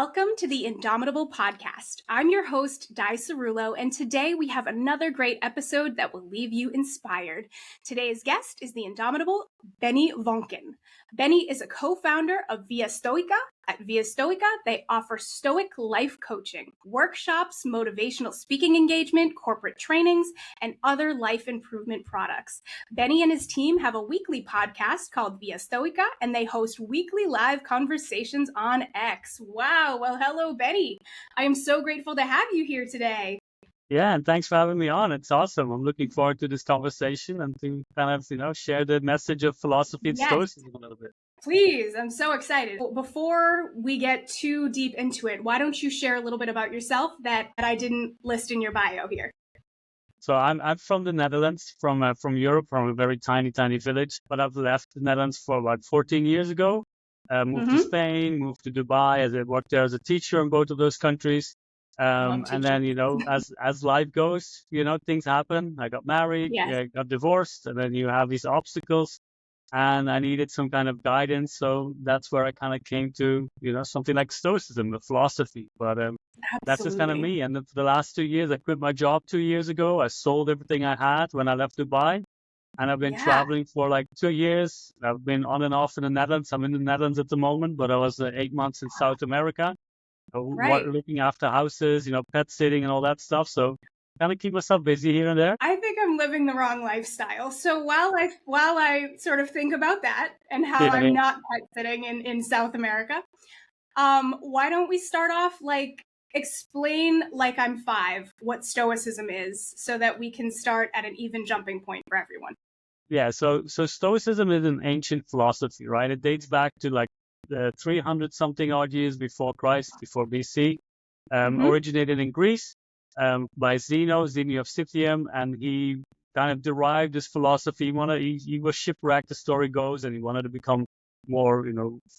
Welcome to the Indomitable Podcast. I'm your host, Di Cerullo, and today we have another great episode that will leave you inspired. Today's guest is the indomitable Benny Voncken. Benny is a co-founder of Via Stoica. At Via Stoica, they offer Stoic life coaching, workshops, motivational speaking engagement, corporate trainings, and other life improvement products. Benny and his team have a weekly podcast called Via Stoica, and they host weekly live conversations on X. Wow. Well, hello, Benny. I am so grateful to have you here today. Yeah, and thanks for having me on. It's awesome. I'm looking forward to this conversation and to kind of, share the message of philosophy and Stoicism a little bit. Please, I'm so excited. Before we get too deep into it, why don't you share a little bit about yourself that I didn't list in your bio here? So I'm from the Netherlands, from Europe, from a very tiny village. But I've left the Netherlands for about 14 years ago. Moved to Spain, moved to Dubai. As I worked there as a teacher in both of those countries. And then, as life goes, things happen. I got married, got divorced, and then you have these obstacles. And I needed some kind of guidance. So that's where I kind of came to, something like Stoicism, the philosophy. But that's just kind of me. And for the last 2 years, I quit my job 2 years ago. I sold everything I had when I left Dubai. And I've been traveling for like 2 years. I've been on and off in the Netherlands. I'm in the Netherlands at the moment, but I was 8 months in South America, looking after houses, pet sitting and all that stuff. So kind of keep myself busy here and there. I think I'm living the wrong lifestyle. So while I sort of think about that and how I'm not pet sitting in South America, why don't we start off explain like I'm 5 what Stoicism is so that we can start at an even jumping point for everyone. Yeah, so Stoicism is an ancient philosophy, right? It dates back to like 300 something odd years before Christ, before BC. Originated in Greece. By Zeno of Citium, and he kind of derived this philosophy. He was shipwrecked, the story goes, and he wanted to become more,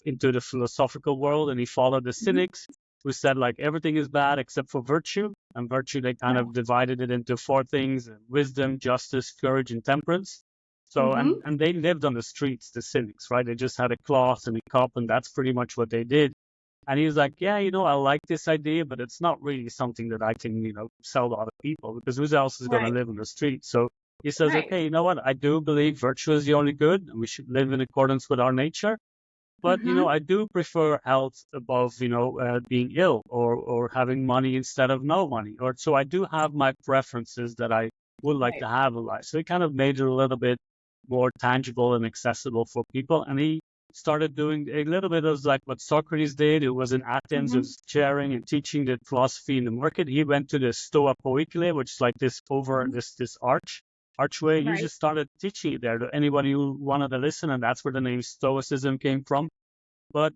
into the philosophical world, and he followed the Cynics, who said like everything is bad except for virtue, and virtue they kind of divided it into 4 things: wisdom, justice, courage, and temperance. So and they lived on the streets, the Cynics, right? They just had a cloth and a cup, and that's pretty much what they did. And he was like, yeah, I like this idea, but it's not really something that I can, sell to other people, because who else is going to live on the street? So he says, okay, you know what? I do believe virtue is the only good, and we should live in accordance with our nature. But, I do prefer health above, being ill or having money instead of no money. So I do have my preferences that I would like to have in life. So he kind of made it a little bit more tangible and accessible for people. And he started doing a little bit of like what Socrates did. It was in Athens, was sharing and teaching the philosophy in the market. He went to the Stoa Poikile, which is like this over this archway. He just started teaching it there to anybody who wanted to listen, and that's where the name Stoicism came from. But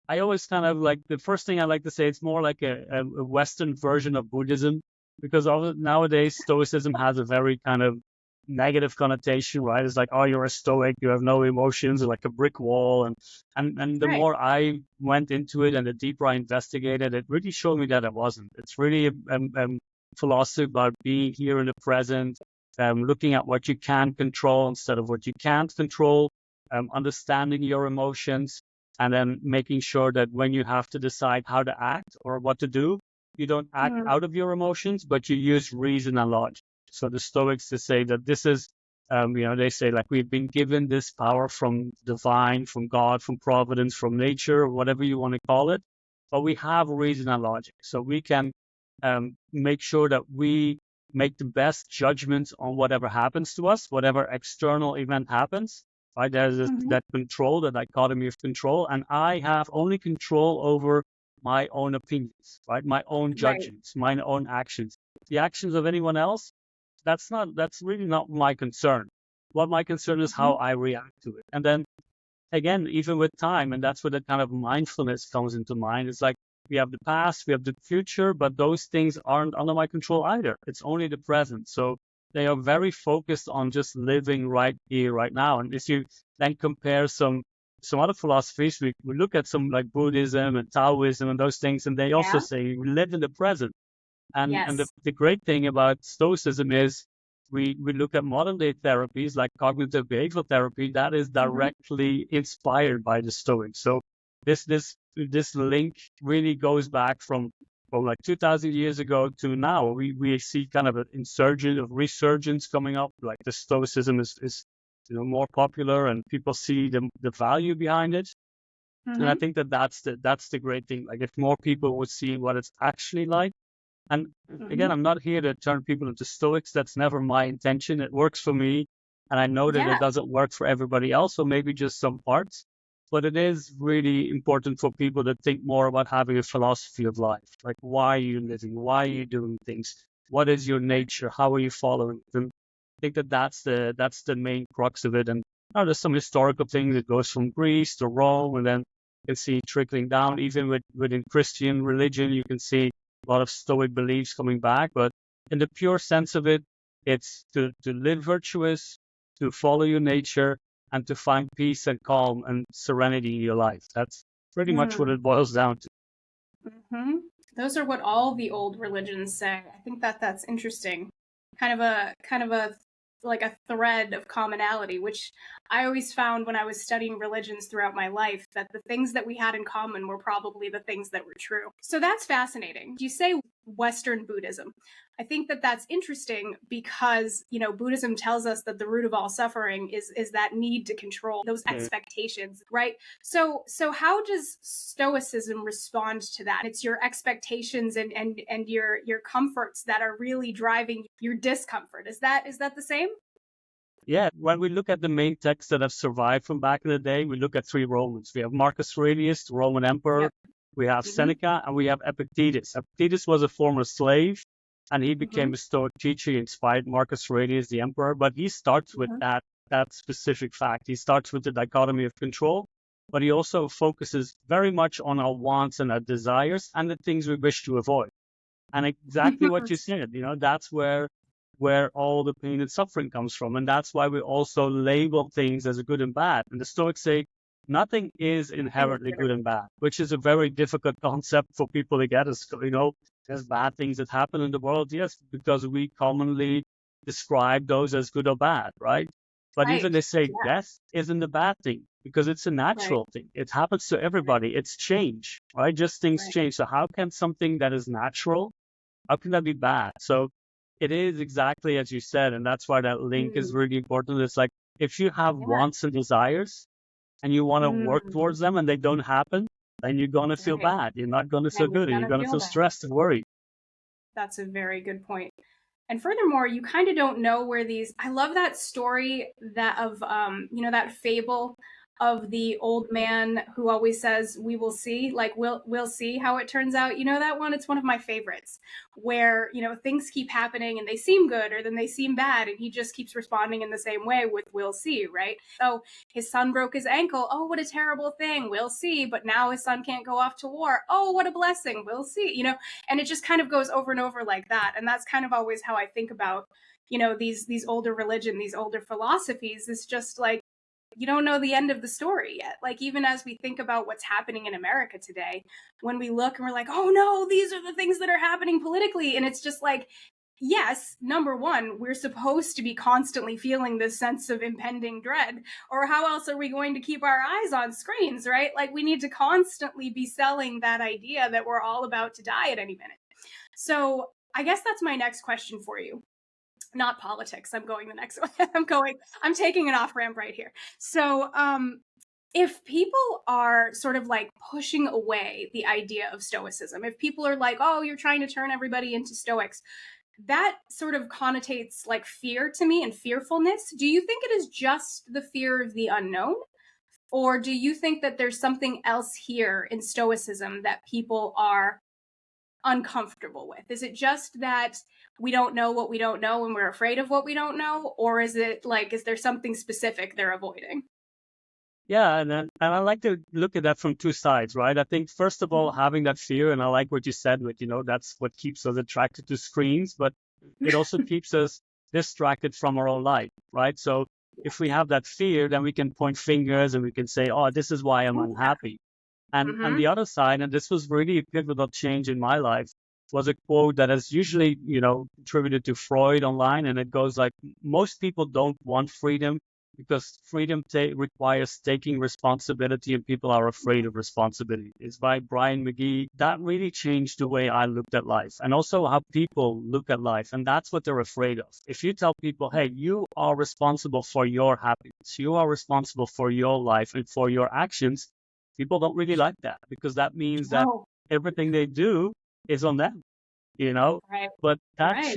I always kind of like, the first thing I like to say, it's more like a Western version of Buddhism, because nowadays Stoicism has a very kind of negative connotation, right? It's like, oh, you're a Stoic, you have no emotions, like a brick wall. And the more I went into it and the deeper I investigated, it really showed me that it wasn't. It's really a philosophy about being here in the present, looking at what you can control instead of what you can't control, understanding your emotions, and then making sure that when you have to decide how to act or what to do, you don't act out of your emotions, but you use reason and logic. So the Stoics, they say that this is, they say like we've been given this power from divine, from God, from providence, from nature, whatever you want to call it. But we have reason and logic. So we can make sure that we make the best judgments on whatever happens to us, whatever external event happens. Right? There's that control, that dichotomy of control. And I have only control over my own opinions, right? My own judgments, my own actions. The actions of anyone else, that's really not my concern. What my concern is how I react to it. And then again, even with time, and that's where the kind of mindfulness comes into mind. It's like we have the past, we have the future, but those things aren't under my control either. It's only the present. So they are very focused on just living right here, right now. And if you then compare some other philosophies, we look at some like Buddhism and Taoism and those things, and they also say we live in the present. And the great thing about Stoicism is we look at modern day therapies like cognitive behavioral therapy that is directly inspired by the Stoics. So this link really goes back from like 2,000 years ago to now. We see kind of a resurgence coming up. Like the Stoicism is more popular, and people see the value behind it. And I think that's the great thing. Like if more people would see what it's actually like. And again, I'm not here to turn people into Stoics. That's never my intention. It works for me. And I know that it doesn't work for everybody else, or maybe just some parts. But it is really important for people to think more about having a philosophy of life. Like, why are you living? Why are you doing things? What is your nature? How are you following? And I think that's the main crux of it. And there's some historical things that goes from Greece to Rome, and then you can see trickling down. Even within Christian religion, you can see a lot of Stoic beliefs coming back. But in the pure sense of it, it's to live virtuous, to follow your nature, and to find peace and calm and serenity in your life. That's pretty much what it boils down to. Those are what all the old religions say. I think that's interesting. Kind of a like a thread of commonality, which I always found when I was studying religions throughout my life, that the things that we had in common were probably the things that were true. So that's fascinating. You say Western Buddhism. I think that that's interesting because, Buddhism tells us that the root of all suffering is that need to control those expectations, right? So how does Stoicism respond to that? It's your expectations and your comforts that are really driving your discomfort. Is that the same? Yeah, when we look at the main texts that have survived from back in the day, we look at three Romans. We have Marcus Aurelius, the Roman emperor. We have Seneca, and we have Epictetus. Epictetus was a former slave, and he became a Stoic teacher. He inspired Marcus Aurelius, the emperor. But he starts with that specific fact. He starts with the dichotomy of control, but he also focuses very much on our wants and our desires and the things we wish to avoid. And exactly what you said, that's where all the pain and suffering comes from. And that's why we also label things as good and bad. And the Stoics say nothing is inherently good and bad, which is a very difficult concept for people to get. There's bad things that happen in the world, yes, because we commonly describe those as good or bad, right? But even they say death isn't a bad thing because it's a natural thing. It happens to everybody. It's change, right? Just things change. So how can something that is natural, how can that be bad? So it is exactly as you said, and that's why that link is really important. It's like if you have wants and desires and you want to work towards them and they don't happen, then you're going to feel bad. You're not going to feel good. You're going to feel stressed and worried. That's a very good point. And furthermore, you kind of don't know where I love that story that fable of the old man who always says, we will see, like, we'll see how it turns out. That one? It's one of my favorites where, things keep happening and they seem good or then they seem bad. And he just keeps responding in the same way with, we'll see, right? So his son broke his ankle. Oh, what a terrible thing. We'll see. But now his son can't go off to war. Oh, what a blessing. We'll see, and it just kind of goes over and over like that. And that's kind of always how I think about, these older religion, these older philosophies. It's just like, you don't know the end of the story yet. Like, even as we think about what's happening in America today, when we look and we're like, oh no, these are the things that are happening politically. And it's just like, yes, number one, we're supposed to be constantly feeling this sense of impending dread, or how else are we going to keep our eyes on screens, right? Like, we need to constantly be selling that idea that we're all about to die at any minute. So I guess that's my next question for you. Not politics. I'm going the next way. I'm taking an off ramp right here. So, if people are sort of like pushing away the idea of Stoicism, if people are like, oh, you're trying to turn everybody into Stoics, that sort of connotates like fear to me and fearfulness. Do you think it is just the fear of the unknown? Or do you think that there's something else here in Stoicism that people are uncomfortable with? Is it just that we don't know what we don't know and we're afraid of what we don't know? Or is it like, is there something specific they're avoiding? Yeah, and I like to look at that from two sides, right? I think, first of all, having that fear, and I like what you said with, that's what keeps us attracted to screens, but it also keeps us distracted from our own life, right? So if we have that fear, then we can point fingers and we can say, oh, this is why I'm unhappy. And the other side, and this was really a pivotal change in my life, was a quote that is usually, attributed to Freud online. And it goes like, most people don't want freedom. because freedom requires taking responsibility, and people are afraid of responsibility. It's by Brian McGee. That really changed the way I looked at life and also how people look at life. And that's what they're afraid of. If you tell people, hey, you are responsible for your happiness, you are responsible for your life and for your actions, people don't really like that, because that means that Oh, everything they do is on them, you know? right, But right.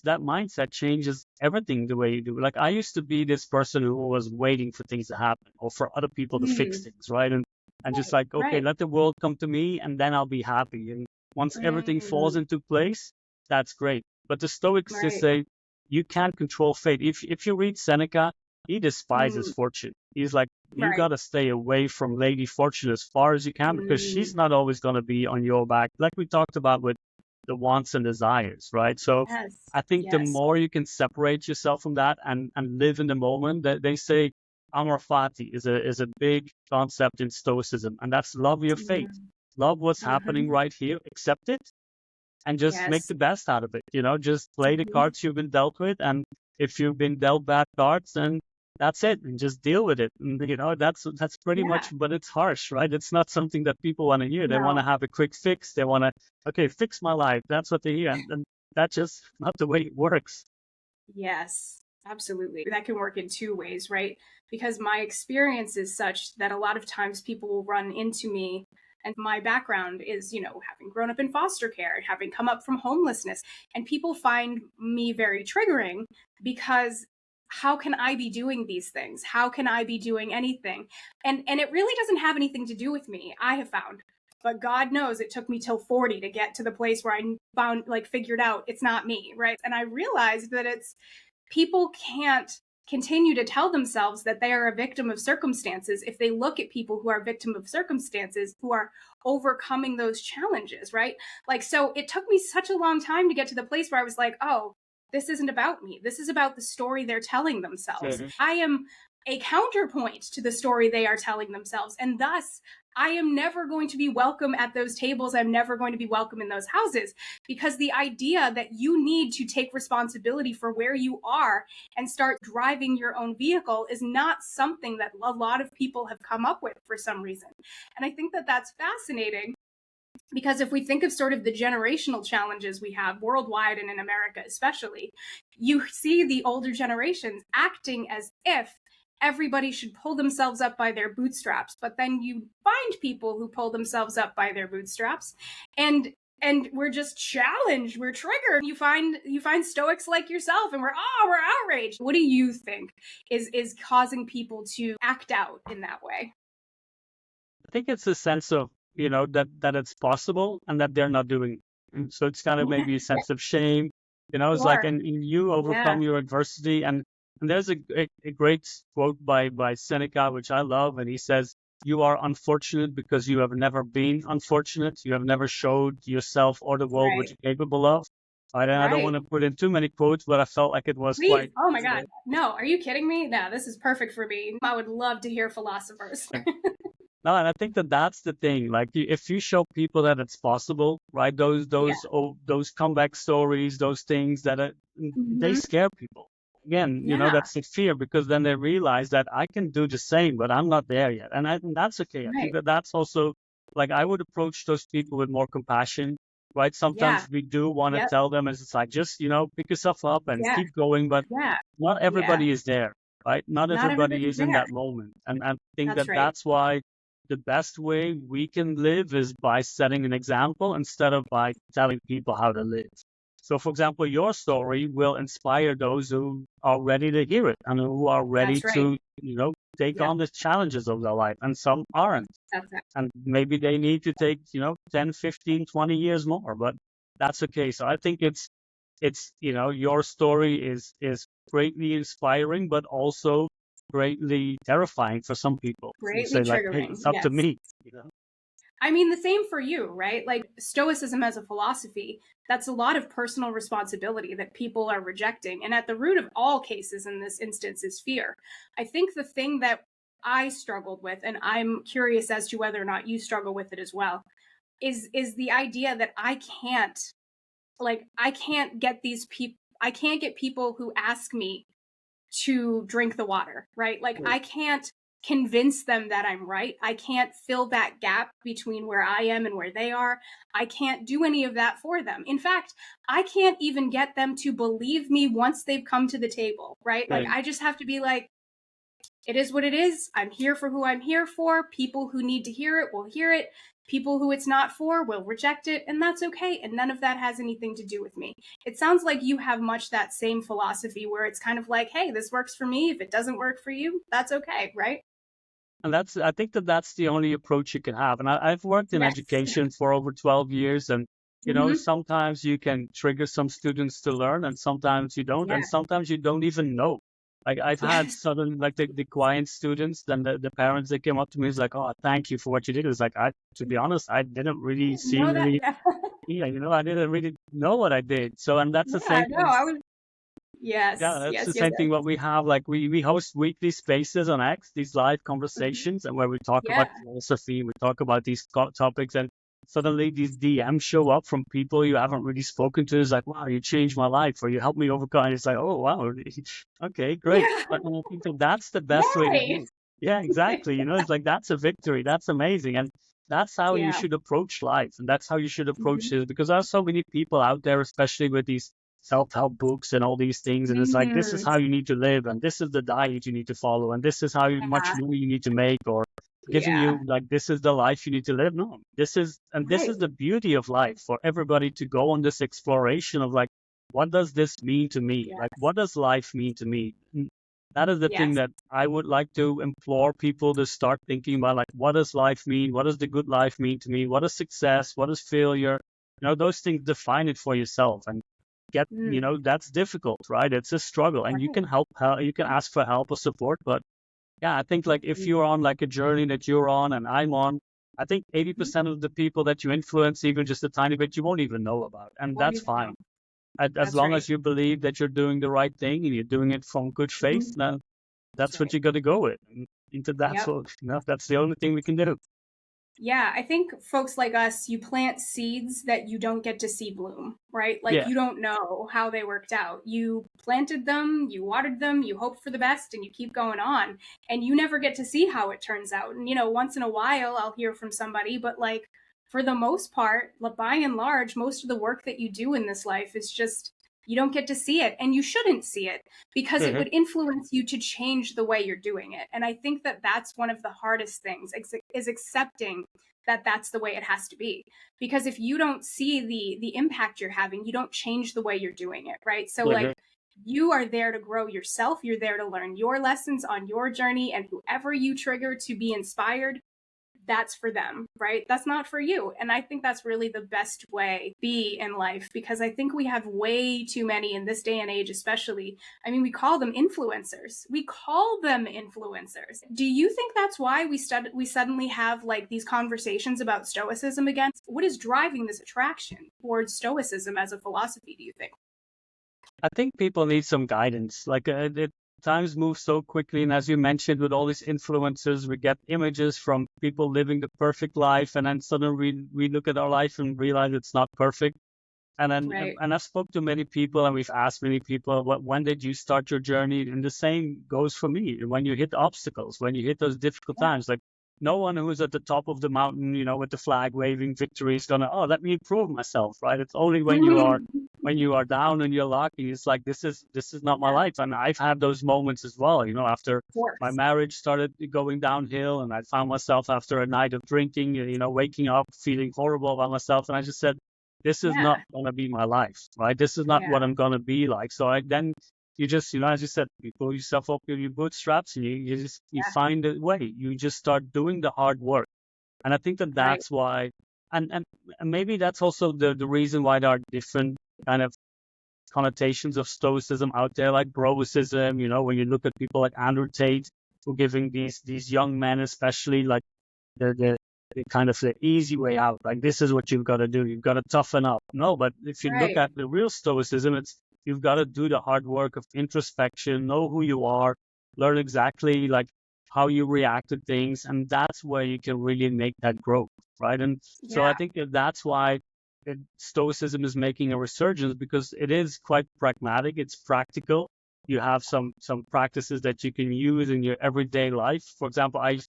that mindset changes everything the way you do. Like I used to be this person who was waiting for things to happen or for other people to fix Mm, things, right? And just right, like, okay, right. let the world come to me and then I'll be happy. And once everything falls Mm, into place, that's great. But the Stoics just right. say you can't control fate. If you read Seneca, he despises Mm, fortune. He's like, you right. gotta stay away from Lady Fortune as far as you can, because Mm, she's not always gonna be on your back, like we talked about with the wants and desires, right? So yes, I think the yes. more you can separate yourself from that and live in the moment, that they say amor fati is a big concept in Stoicism, and that's love your fate. Mm, Love what's happening mhm. right here, accept it, and just make Yes. the best out of it. Just play the Mhm. cards you've been dealt with, and if you've been dealt bad cards, then that's it, and just deal with it. And that's pretty Yeah. much, but it's harsh, right? It's not something that people want to hear. They want to No. have a quick fix. They want to, okay, fix my life. That's what they hear, and that's just not the way it works. Yes, absolutely. That can work in two ways, right? Because my experience is such that a lot of times people will run into me, and my background is, having grown up in foster care, having come up from homelessness, and people find me very triggering because how can I be doing these things? How can I be doing anything? And it really doesn't have anything to do with me, I have found. But God knows it took me till 40 to get to the place where I found, like, figured out it's not me, right? And I realized that it's people can't continue to tell themselves that they are a victim of circumstances if they look at people who are victim of circumstances who are overcoming those challenges, right? Like, so it took me such a long time to get to the place where I was like, oh, this isn't about me. This is about the story they're telling themselves. Mhm. I am a counterpoint to the story they are telling themselves. And thus, I am never going to be welcome at those tables. I'm never going to be welcome in those houses, because the idea that you need to take responsibility for where you are and start driving your own vehicle is not something that a lot of people have come up with for some reason. And I think that that's fascinating, because if we think of sort of the generational challenges we have worldwide and in America especially, you see the older generations acting as if everybody should pull themselves up by their bootstraps, but then you find people who pull themselves up by their bootstraps, and we're just challenged, we're triggered. You find stoics like yourself, and we're outraged. What do you think is causing people to act out in that way? I think it's a sense of, that it's possible and that they're not doing it. So it's kind of Yeah, maybe a sense of shame. It's like, sure. and you Yeah, overcome your adversity. And there's a great quote by Seneca, which I love. And he says, you are unfortunate because you have never been unfortunate. You have never showed yourself or the world what right, you're capable of. And I don't right. want to put in too many quotes, but I felt like it was Please. quite, Oh my God. No, are you kidding me? No, this is perfect for me. I would love to hear philosophers. no, and I think that that's the thing. Like, if you show people that it's possible, right? Yeah. Those comeback stories, those things that they Hmm. scare people. Again, Yeah. that's the fear, because then they realize that I can do the same, but I'm not there yet, and that's okay. I think Right. that that's also, like, I would approach those people with more compassion, right? Yeah. Sometimes we do want to Yep. tell them, as it's like, just pick yourself up and Yeah. keep going, but Yeah. not Yeah. everybody is there, right? Not Not everybody everybody's is in there. that moment. And I think That's that right. that's why the best way we can live is by setting an example instead of by telling people how to live. So, for example, your story will inspire those who are ready to hear it and who are ready That's right. to, take Yep. on the challenges of their life. And some aren't. That's it. And maybe they need to take, 10, 15, 20 years more, but that's okay. So I think it's your story is greatly inspiring, but also greatly terrifying for some people who Greatly say like, hey, triggering. it's up to Yes. me. I mean, the same for you, right? Like, Stoicism as a philosophy, that's a lot of personal responsibility that people are rejecting. And at the root of all cases in this instance is fear. I think the thing that I struggled with, and I'm curious as to whether or not you struggle with it as well, is the idea that I can't get these people, I can't get people who ask me to drink the water, right? Like I can't convince them that I'm right. I can't fill that gap between where I am and where they are. I can't do any of that for them. In fact, I can't even get them to believe me once they've come to the table, right? Like I just have to be like, it is what it is. I'm here for who I'm here for. People who need to hear it will hear it. People who it's not for will reject it, and that's okay. And none of that has anything to do with me. It sounds like you have much that same philosophy where it's kind of like, hey, this works for me. If it doesn't work for you, that's okay, right? And I think that's the only approach you can have. And I've worked in Yes. education for over 12 years. And, sometimes you can trigger some students to learn and sometimes you don't. Yeah. And sometimes you don't even know. Like I've had sudden, like the quiet students, then the parents, they came up to me, it's like, oh, thank you for what you did. It's like, to be honest, I didn't really Know that, I didn't really know what I did. So, and that's the same thing. I was. Yes. Yeah, that's Yes. the Yes. same thing what we have. Like we host weekly spaces on X, these live conversations, and where we talk about philosophy, we talk about these topics, and suddenly these DMs show up from people you haven't really spoken to. It's like, wow, you changed my life, or you helped me overcome. And it's like, oh wow, okay, great. Yeah. But I think that that's the best way to Yay. do it. Yeah, exactly. It's like that's a victory. That's amazing, and that's how you should approach life, and that's how you should approach this. Because there are so many people out there, especially with these self-help books and all these things, and it's like, this is how you need to live, and this is the diet you need to follow, and this is how much money you need to make, or giving you like, this is the life you need to live. No, this is the beauty of life, for everybody to go on this exploration of like, what does this mean to me? Like, what does life mean to me? That is the thing that I would like to implore people to start thinking about, like, what does life mean? What does the good life mean to me? What is success? What is failure? Those things, define it for yourself, and get, that's difficult, right? It's a struggle, and you can you can ask for help or support. But yeah, I think like if you're on like a journey that you're on and I'm on, I think 80% of the people that you influence, even just a tiny bit, you won't even know about. And that's fine. As long as you believe that you're doing the right thing and you're doing it from good faith, then that's what you got to go with. And into that, that's the only thing we can do. Yeah, I think folks like us, you plant seeds that you don't get to see bloom, right? Like you don't know how they worked out. You planted them, you watered them, you hope for the best, and you keep going on. And you never get to see how it turns out. And, once in a while, I'll hear from somebody, but like for the most part, by and large, most of the work that you do in this life is just, you don't get to see it, and you shouldn't see it, because it would influence you to change the way you're doing it. And I think that that's one of the hardest things, is accepting that that's the way it has to be. Because if you don't see the impact you're having, you don't change the way you're doing it, right? So like, you are there to grow yourself. You're there to learn your lessons on your journey, and whoever you trigger to be inspired, that's for them, right? That's not for you. And I think that's really the best way to be in life, because I think we have way too many in this day and age, especially. I mean, we call them influencers. Do you think that's why we suddenly have like these conversations about Stoicism again? What is driving this attraction towards Stoicism as a philosophy, do you think? I think people need some guidance. Like times move so quickly, and as you mentioned, with all these influencers, we get images from people living the perfect life, and then suddenly we look at our life and realize it's not perfect. And then and I've spoke to many people, and we've asked many people, when did you start your journey? And the same goes for me. When you hit obstacles, when you hit those difficult times, like no one who's at the top of the mountain, with the flag waving victory is gonna, let me improve myself, right? It's only when you are down and you're lucky, it's like, this is not my life. And I've had those moments as well, after my marriage started going downhill, and I found myself after a night of drinking, waking up feeling horrible about myself, and I just said, this is not going to be my life, right? This is not what I'm going to be like. So then you just, as you said, you pull yourself up with your bootstraps, and you find a way. You just start doing the hard work. And I think that's why, and maybe that's also the reason why there are different kind of connotations of Stoicism out there, like Broicism, when you look at people like Andrew Tate, who giving these young men, especially, like the kind of the easy way out, like, this is what you've got to do, you've got to toughen up. No, but if you look at the real Stoicism, it's, you've got to do the hard work of introspection, know who you are, learn exactly like how you react to things, and that's where you can really make that growth, right? And so I think that's why Stoicism is making a resurgence, because it is quite pragmatic, it's practical, you have some practices that you can use in your everyday life. For example, I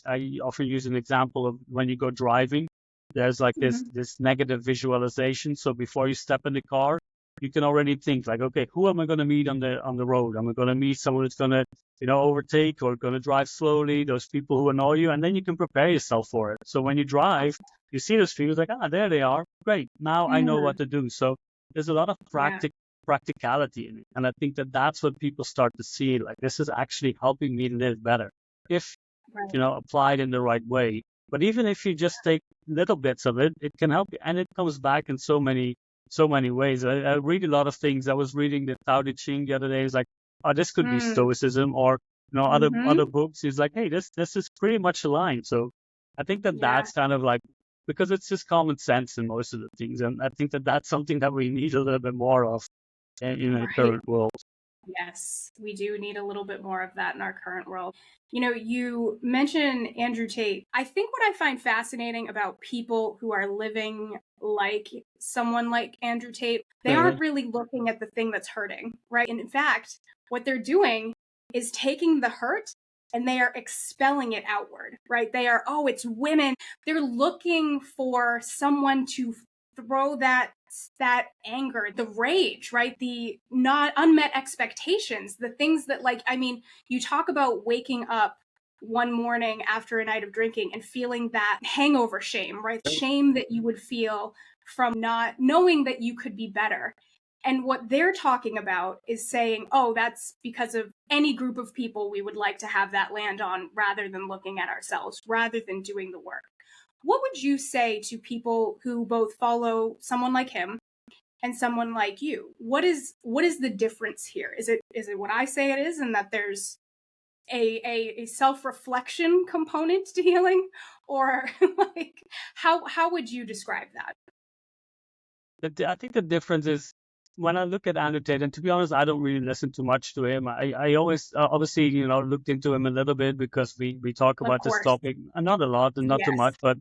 often use an example of when you go driving, there's like this negative visualization. So before you step in the car, you can already think like, okay, who am I going to meet on the road? Am I going to meet someone who's going to, overtake or going to drive slowly? Those people who annoy you, and then you can prepare yourself for it. So when you drive, you see those people like, there they are. Great. Now I know what to do. So there's a lot of practicality in it. And I think that that's what people start to see. Like, this is actually helping me live better if, applied in the right way. But even if you just take little bits of it, it can help you. And it comes back in so many ways. I read a lot of things. I was reading the Tao Te Ching the other day. It's like, oh, this could be Stoicism, or, other books. It's like, hey, this is pretty much aligned. So I think that that's kind of like, because it's just common sense in most of the things. And I think that that's something that we need a little bit more of in the current world. Yes, we do need a little bit more of that in our current world. You mentioned Andrew Tate. I think what I find fascinating about people who are living like someone like Andrew Tate, they aren't really looking at the thing that's hurting, right? And in fact, what they're doing is taking the hurt and they are expelling it outward, right? They are, it's women. They're looking for someone to throw that anger, the rage, right? The not unmet expectations, the things that you talk about waking up one morning after a night of drinking and feeling that hangover shame, right? Shame that you would feel from not knowing that you could be better. And what they're talking about is saying, that's because of any group of people we would like to have that land on, rather than looking at ourselves, rather than doing the work. What would you say to people who both follow someone like him and someone like you? What is the difference here? Is it what I say it is, and that there's a self-reflection component to healing, or like how would you describe that? I think the difference is, when I look at Andrew Tate, and to be honest, I don't really listen too much to him. I always obviously looked into him a little bit because we talk about this topic, not a lot and not too much, but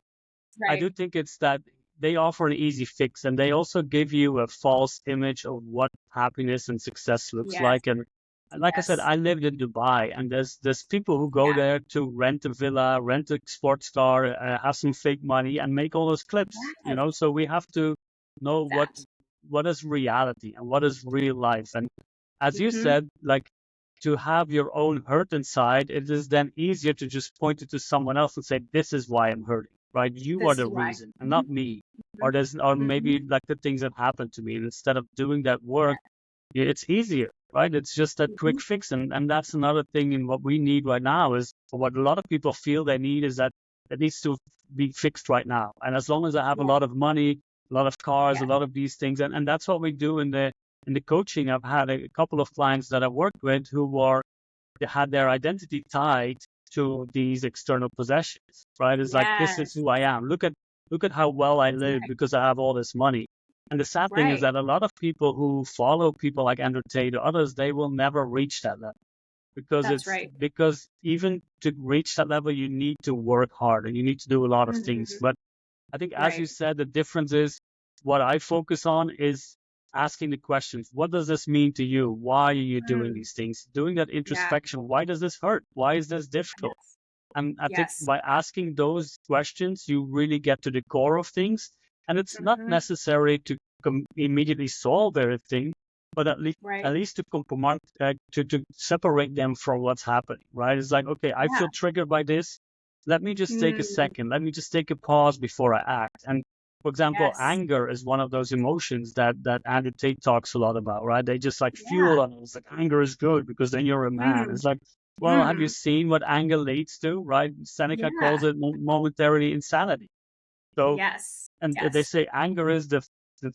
I do think it's that they offer an easy fix, and they also give you a false image of what happiness and success looks like. And like I said, I lived in Dubai, and there's people who go there to rent a villa, rent a sports car, have some fake money, and make all those clips. So we have to know what is reality and what is real life. And as you said, like, to have your own hurt inside, it is then easier to just point it to someone else and say, this is why I'm hurting, right? You are the reason and not me. Or maybe like the things that happened to me. And instead of doing that work, it's easier, right? It's just that quick fix. And that's another thing in what we need right now, is what a lot of people feel they need, is that it needs to be fixed right now. And as long as I have a lot of money, a lot of cars, a lot of these things, and that's what we do in the coaching. I've had a couple of clients that I've worked with who they had their identity tied to these external possessions, right? It's like, this is who I am. Look at how well I live because I have all this money. And the sad thing is that a lot of people who follow people like Andrew Tate or others, they will never reach that level, because because even to reach that level, you need to work hard and you need to do a lot of things. But I think, as you said, the difference is, what I focus on is asking the questions. What does this mean to you? Why are you doing these things? Doing that introspection. Why does this hurt? Why is this difficult? And I think by asking those questions, you really get to the core of things. And it's not necessary to immediately solve everything, but at least to separate them from what's happening, right? It's like, okay, I feel triggered by this. Let me just take a second. Let me just take a pause before I act. And for example, anger is one of those emotions that Andrew Tate talks a lot about, right? They just like fuel on it. It's like, anger is good because then you're a man. It's like, well, have you seen what anger leads to, right? Seneca calls it momentary insanity. So, they say anger is the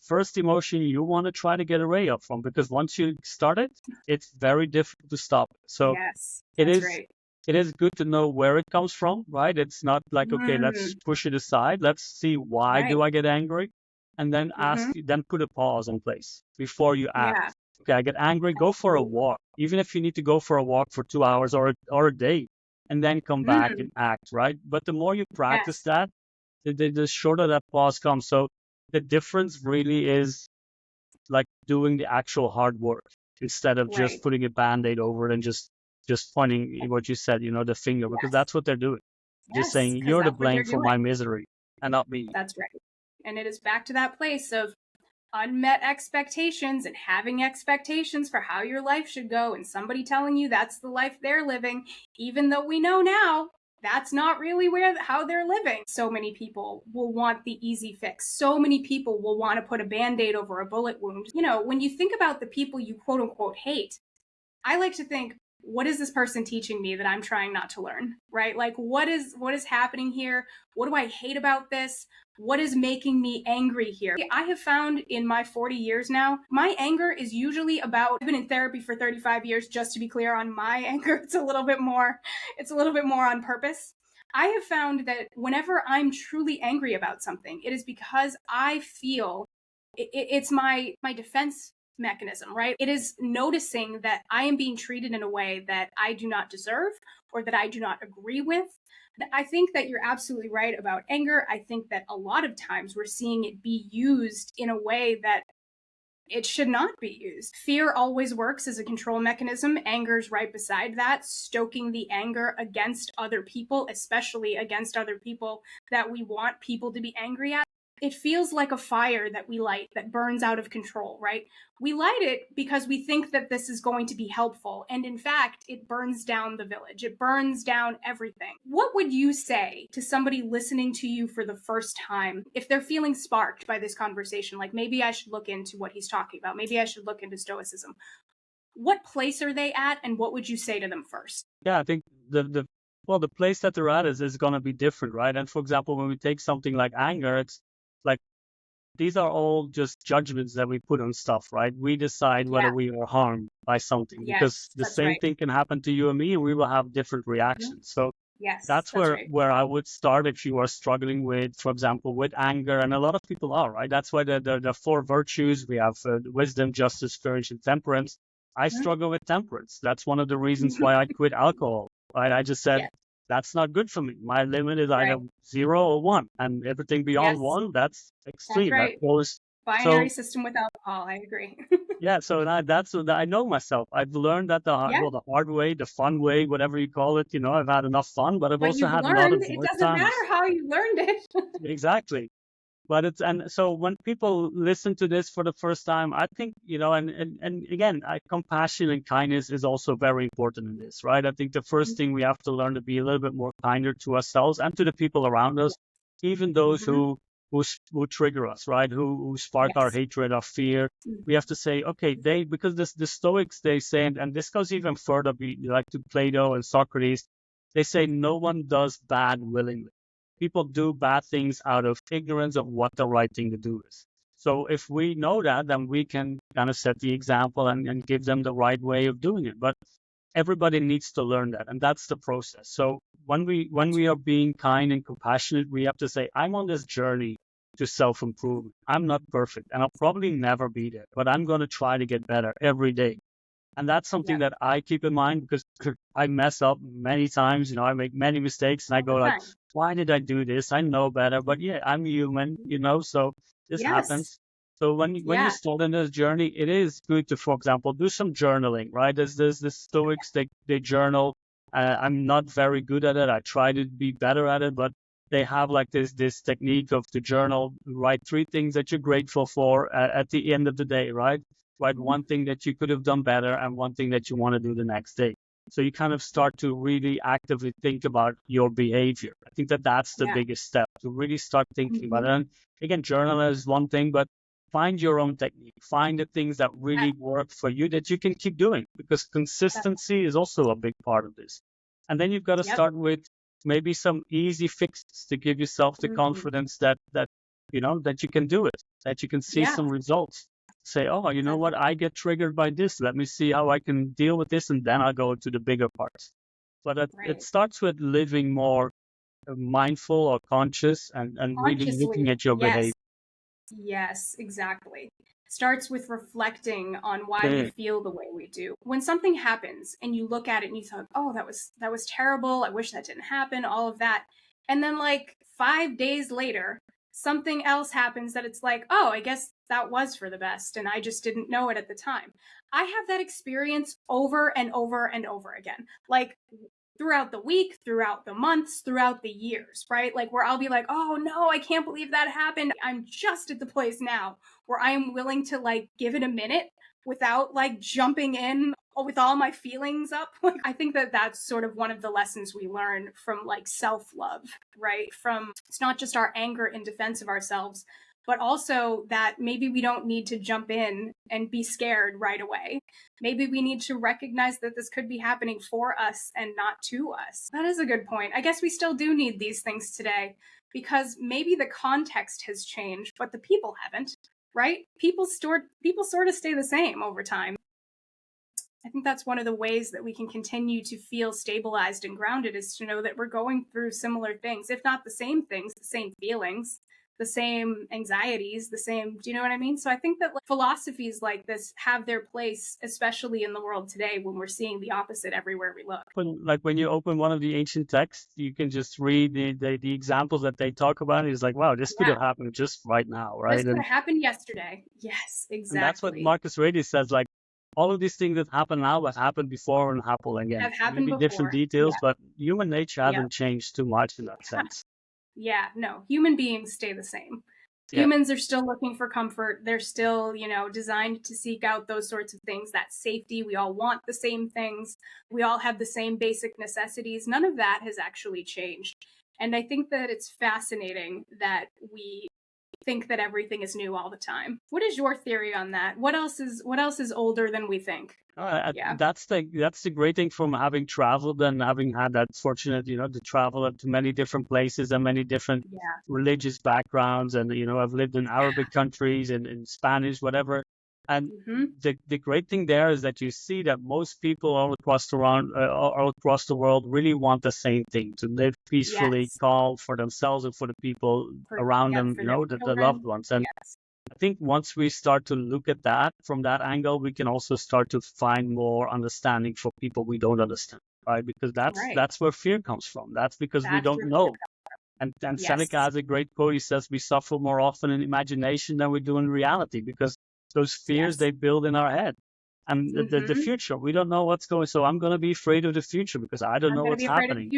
first emotion you want to try to get away from, because once you start it, it's very difficult to stop. So it is good to know where it comes from, right? It's not like, okay, let's push it aside. Let's see, why do I get angry? And then then put a pause in place before you act. Okay, I get angry, go for a walk. Even if you need to go for a walk for 2 hours or a day, and then come back and act, right? But the more you practice that, the shorter that pause comes. So the difference really is like doing the actual hard work. instead of Right. just putting a band-aid over it and just pointing what you said, the finger, because Yes. that's what they're doing. Just Yes, saying because you're to that's what they're blame for doing. my misery and not me. That's right. And it is back to that place of unmet expectations and having expectations for how your life should go, and somebody telling you that's the life they're living, even though we know now that's not really how they're living. So many people will want the easy fix. So many people will want to put a band-aid over a bullet wound. When you think about the people you quote unquote hate, I like to think, what is this person teaching me that I'm trying not to learn, right? Like, what is happening here? What do I hate about this? What is making me angry here? I have found in my 40 years now, my anger is usually about, I've been in therapy for 35 years, just to be clear on my anger. It's a little bit more on purpose. I have found that whenever I'm truly angry about something, it is because I feel it's my defense mechanism, right? It is noticing that I am being treated in a way that I do not deserve or that I do not agree with. I think that you're absolutely right about anger. I think that a lot of times we're seeing it be used in a way that it should not be used. Fear always works as a control mechanism. Anger's right beside that, stoking the anger against other people, especially against other people that we want people to be angry at. It feels like a fire that we light that burns out of control, right? We light it because we think that this is going to be helpful. And in fact, it burns down the village. It burns down everything. What would you say to somebody listening to you for the first time if they're feeling sparked by this conversation? Like, maybe I should look into what he's talking about. Maybe I should look into Stoicism. What place are they at, and what would you say to them first? Yeah, I think the place that they're at is going to be different, right? And for example, when we take something like anger, it's like these are all just judgments that we put on stuff, right? We decide whether Yeah. we are harmed by something, because Yes, the that's same right. thing can happen to you and me, and we will have different Mhm. reactions. So Yes, that's that's where right. I would start if you are struggling with, for example, with anger, and a lot of people are, right? That's why the four virtues we have: wisdom, justice, courage, and temperance. I struggle with temperance. That's one of the reasons why I quit alcohol. Right? I just said Yes, that's not good for me. My limit is either right. 0 or 1, and everything beyond Yes, 1, that's that's extreme. That right. goes Binary so. system with alcohol. I agree. Yeah, so that's what I know myself. I've learned that Yeah, the hard way, the fun way, whatever you call it. I've had enough fun, but I've but also you've had a lot learned of it hard doesn't times. matter how you learned it. Exactly. But and so when people listen to this for the first time, I think, and again, compassion and kindness is also very important in this, right? I think the first thing we have to learn to be a little bit more kinder to ourselves and to the people around us, even those Mm-hmm. who trigger us, right? Who spark our Yes. hatred, our fear. We have to say, okay, because the Stoics, they say, and this goes even further, like to Plato and Socrates, they say no one does bad willingly. People do bad things out of ignorance of what the right thing to do is. So if we know that, then we can kind of set the example and give them the right way of doing it. But everybody needs to learn that, and that's the process. So when we are being kind and compassionate, we have to say, I'm on this journey to self-improvement. I'm not perfect, and I'll probably never be there, but I'm going to try to get better every day. And that's something Yep. that I keep in mind, because I mess up many times. I make many mistakes, and I All go the like, time. why did I do this? I know better, but yeah, I'm human, so this Yes. happens. So when you Yeah. start on this journey, it is good to, for example, do some journaling, right? There's the Stoics, they journal. I'm not very good at it. I try to be better at it, but they have like this technique of to journal, write 3 things that you're grateful for at the end of the day, right? Right, one thing that you could have done better and one thing that you want to do the next day. So you kind of start to really actively think about your behavior. I think that that's the Yeah. biggest step, to really start thinking about Mm-hmm. it. And again, journal is one thing, but find your own technique. Find the things that really work for you that you can keep doing, because consistency is also a big part of this. And then you've got to Yep. start with maybe some easy fixes to give yourself the Mm-hmm. confidence that you can do it, that you can see Yeah. some results. Say, oh, you know That's what? I get triggered by this. Let me see how I can deal with this, and then I'll go to the bigger parts. But it right. starts with living more mindful or conscious, and really Consciously. looking at your Yes. behavior. Yes, exactly. Starts with reflecting on why we Okay. feel the way we do. When something happens and you look at it and you thought, "Oh, that was terrible. I wish that didn't happen." All of that. And then like 5 days later, something else happens that it's like, oh, I guess that was for the best, and I just didn't know it at the time. I have that experience over and over and over again. Like, throughout the week, throughout the months, throughout the years, right? Like, where I'll be like, oh no, I can't believe that happened. I'm just at the place now where I am willing to like give it a minute without like jumping in with all my feelings up. Like, I think that that's sort of one of the lessons we learn from like self-love, right? From, it's not just our anger in defense of ourselves, but also that maybe we don't need to jump in and be scared right away. Maybe we need to recognize that this could be happening for us and not to us. That is a good point. I guess we still do need these things today because maybe the context has changed, but the people haven't, right? People sort of stay the same over time. I think that's one of the ways that we can continue to feel stabilized and grounded, is to know that we're going through similar things, if not the same things, the same feelings, the same anxieties, the same, do you know what I mean? So I think that like, philosophies like this have their place, especially in the world today when we're seeing the opposite everywhere we look. When you open one of the ancient texts, you can just read the examples that they talk about. It's like, wow, this could have happened just right now, right? This could have happened yesterday. Yes, exactly. And that's what Marcus Aurelius says, like, all of these things that happen now have happened before and happen again. Have happened Maybe before. Different details, but human nature hasn't changed too much in that sense. Yeah, no, human beings stay the same. Humans are still looking for comfort. They're still, designed to seek out those sorts of things, that safety. We all want the same things. We all have the same basic necessities. None of that has actually changed. And I think that it's fascinating that we think that everything is new all the time. What is your theory on that? What else is older than we think? That's the great thing from having traveled and having had that fortunate, to travel to many different places and many different religious backgrounds. And, I've lived in Arabic countries and in Spanish, whatever. And the great thing there is that you see that most people all across the world really want the same thing: to live peacefully, calm for themselves and for the people around them, the loved ones. And I think once we start to look at that from that angle, we can also start to find more understanding for people we don't understand, right? Because that's where fear comes from. That's because we don't know. And Seneca has a great quote. He says, we suffer more often in imagination than we do in reality, because those fears they build in our head. And the future, we don't know what's going. So I'm going to be afraid of the future because I don't know what's happening.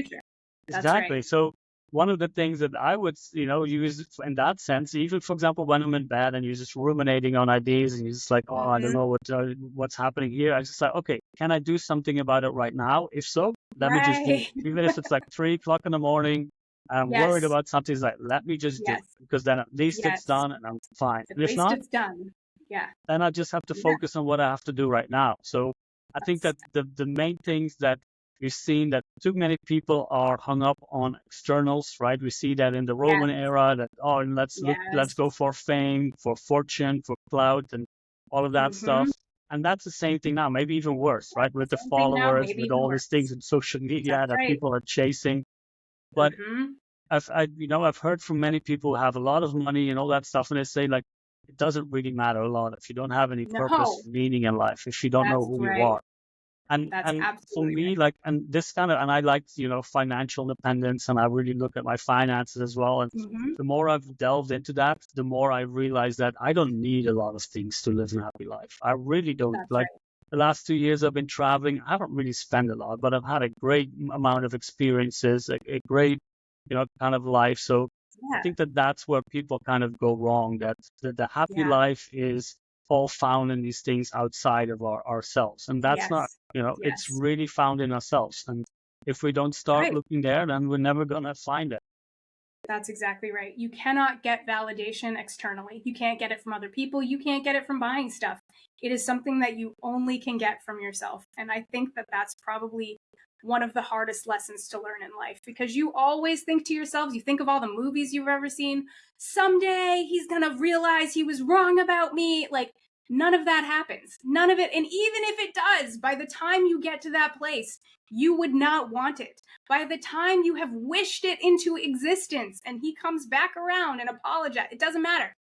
Exactly. Right. So one of the things that I would, use in that sense, even for example, when I'm in bed and you're just ruminating on ideas and you're just like, I don't know what's happening here. I just like, okay, can I do something about it right now? If so, let me just do it. Even if it's like 3:00 in the morning, I'm worried about something. It's like, let me just do it, because then at least it's done and I'm fine. And if not, it's done. Then I just have to focus on what I have to do right now. So I think that the main things that we've seen, that too many people are hung up on externals, right? We see that in the Roman era, that, let's go for fame, for fortune, for clout, and all of that stuff. And that's the same thing now, maybe even worse, right? With the followers, with all these things in social media that people are chasing. But I've heard from many people who have a lot of money and all that stuff, and they say, like, it doesn't really matter a lot if you don't have any purpose, meaning in life, if you don't know who you are. And for me, like, and this kind of, and I like, financial independence, and I really look at my finances as well. And the more I've delved into that, the more I realize that I don't need a lot of things to live a happy life. I really don't. The last 2 years I've been traveling, I haven't really spent a lot, but I've had a great amount of experiences, a great, kind of life. So I think that's where people kind of go wrong, that the happy life is all found in these things outside of ourselves. And that's not, it's really found in ourselves. And if we don't start looking there, then we're never going to find it. That's exactly right. You cannot get validation externally. You can't get it from other people. You can't get it from buying stuff. It is something that you only can get from yourself. And I think that that's probably one of the hardest lessons to learn in life, because you always think to yourselves, you think of all the movies you've ever seen, someday he's going to realize he was wrong about me. Like, none of that happens. None of it. And even if it does, by the time you get to that place, you would not want it. By the time you have wished it into existence and he comes back around and apologizes, it doesn't matter.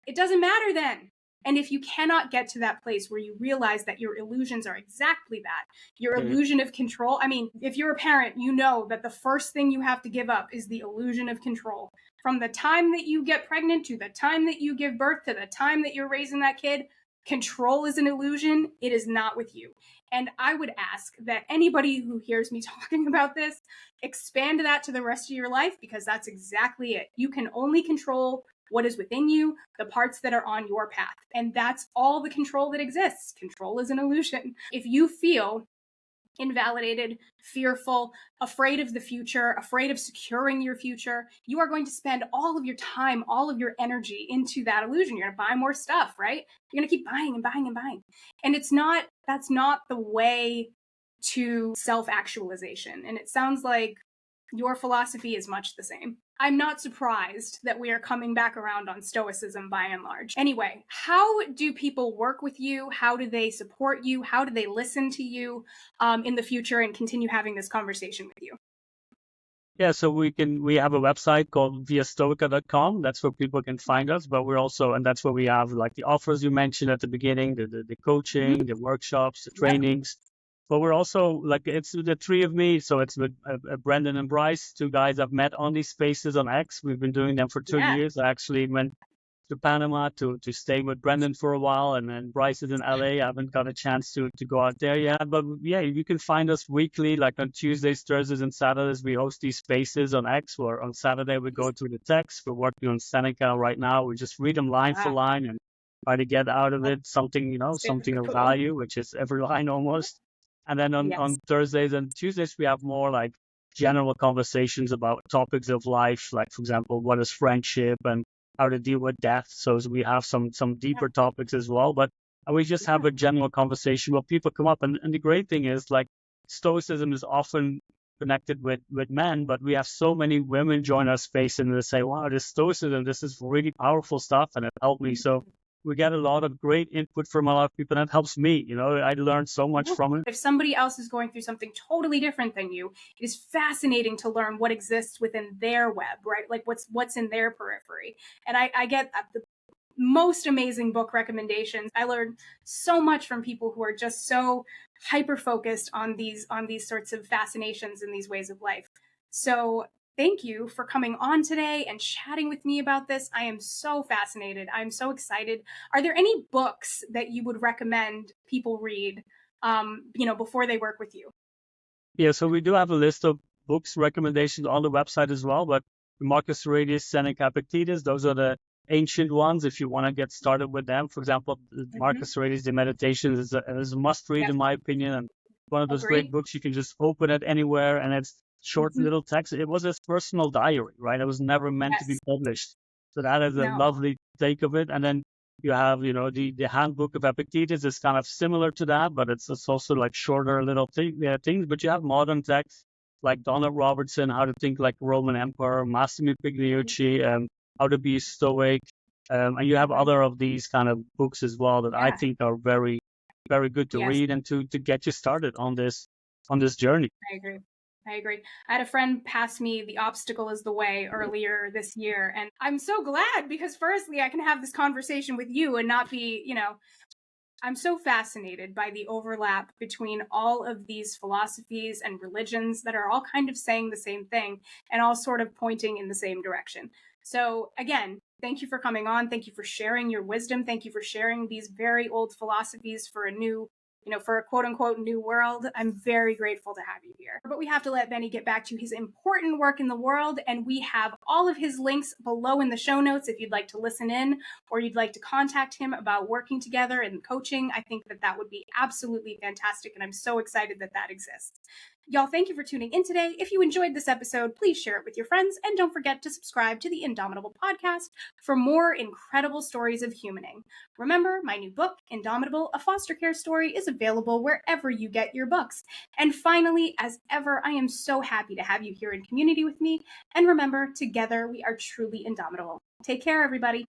It doesn't matter then. And if you cannot get to that place where you realize that your illusions are exactly that, your illusion of control. I mean, if you're a parent, you know that the first thing you have to give up is the illusion of control. From the time that you get pregnant to the time that you give birth to the time that you're raising that kid, control is an illusion. It is not with you. And I would ask that anybody who hears me talking about this, expand that to the rest of your life, because that's exactly it. You can only control what is within you, the parts that are on your path. And that's all the control that exists. Control is an illusion. If you feel invalidated, fearful, afraid of the future, afraid of securing your future, you are going to spend all of your time, all of your energy into that illusion. You're going to buy more stuff, right? You're going to keep buying and buying and buying. And that's not the way to self-actualization. And it sounds like your philosophy is much the same. I'm not surprised that we are coming back around on Stoicism by and large. Anyway, how do people work with you? How do they support you? How do they listen to you in the future and continue having this conversation with you? Yeah, so we have a website called viastoica.com. That's where people can find us. But we're also, and that's where we have like the offers you mentioned at the beginning, the coaching, the workshops, the trainings. But we're also like, it's the three of me. So it's with Brendan and Bryce, two guys I've met on these spaces on X. We've been doing them for 2 years. I actually went to Panama to stay with Brendan for a while, and then Bryce is in LA. I haven't got a chance to go out there yet, but yeah, you can find us weekly, like on Tuesdays, Thursdays, and Saturdays. We host these spaces on X, or on Saturday we go through the text. We're working on Seneca right now. We just read them line for line and try to get out of it something, something of value, which is every line almost. And then on Thursdays and Tuesdays, we have more like general conversations about topics of life, like, for example, what is friendship and how to deal with death. So we have some deeper topics as well, but we just have a general conversation where people come up. And the great thing is, like, Stoicism is often connected with men, but we have so many women join our space and they say, wow, this Stoicism, this is really powerful stuff, and it helped me. So we get a lot of great input from a lot of people, and it helps me. I learned so much from it. If somebody else is going through something totally different than you, it is fascinating to learn what exists within their web, right? Like what's in their periphery. And I get the most amazing book recommendations. I learned so much from people who are just so hyper focused on these sorts of fascinations and these ways of life. So thank you for coming on today and chatting with me about this. I am so fascinated. I'm so excited. Are there any books that you would recommend people read, before they work with you? Yeah, so we do have a list of books recommendations on the website as well, but Marcus Aurelius, Seneca, Epictetus, those are the ancient ones if you want to get started with them. For example, Marcus Aurelius, The Meditations is a must read in my opinion, and one of those great books. You can just open it anywhere, and it's short little text. It was his personal diary, right? It was never meant to be published. So that is a lovely take of it. And then you have, the handbook of Epictetus is kind of similar to that, but it's also like shorter little things. But you have modern texts like Donald Robertson, How to Think Like a Roman Emperor, Massimo Pigliucci, How to Be a Stoic. And you have other of these kind of books as well that I think are very, very good to read and to get you started on this journey. I agree. I had a friend pass me The Obstacle is the Way earlier this year, and I'm so glad, because firstly, I can have this conversation with you and not be, I'm so fascinated by the overlap between all of these philosophies and religions that are all kind of saying the same thing and all sort of pointing in the same direction. So again, thank you for coming on. Thank you for sharing your wisdom. Thank you for sharing these very old philosophies for a new, for a quote unquote new world. I'm very grateful to have you here. But we have to let Benny get back to his important work in the world. And we have all of his links below in the show notes if you'd like to listen in or you'd like to contact him about working together and coaching. I think that would be absolutely fantastic. And I'm so excited that exists. Y'all, thank you for tuning in today. If you enjoyed this episode, please share it with your friends, and don't forget to subscribe to the Indomitable Podcast for more incredible stories of humaning. Remember, my new book, Indomitable, A Foster Care Story, is available wherever you get your books. And finally, as ever, I am so happy to have you here in community with me. And remember, together we are truly indomitable. Take care, everybody.